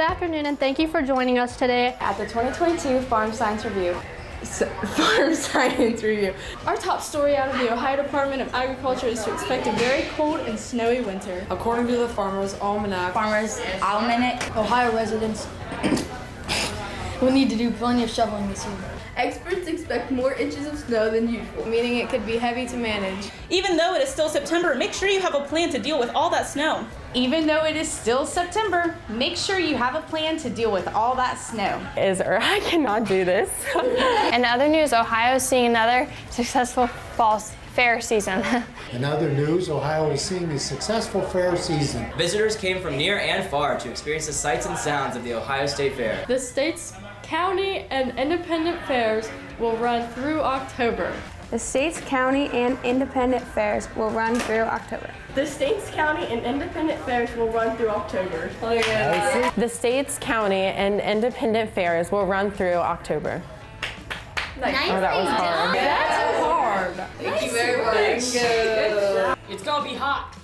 afternoon, and thank you for joining us today at the 2022 Farm Science Review. Our top story out of the Ohio Department of Agriculture is to expect a very cold and snowy winter. According to the Farmer's Almanac, Ohio residents will need to do plenty of shoveling this year. Experts expect more inches of snow than usual, Meaning it could be heavy to manage. Even though it is still September, make sure you have a plan to deal with all that snow. Even though it is still September, make sure you have a plan to deal with all that snow. I cannot do this. In other news, Ohio is seeing another successful fall fair season. In other news, Ohio is seeing a successful fair season. Visitors came from near and far to experience the sights and sounds of the Ohio State Fair. The state's county and independent fairs will run through October. The state's county and independent fairs will run through October. The state's county and independent fairs will run through October. The state's county and independent fairs will run through October. Nice. Oh, that was hard. That's hard. Thank you very much. it's gonna be hot.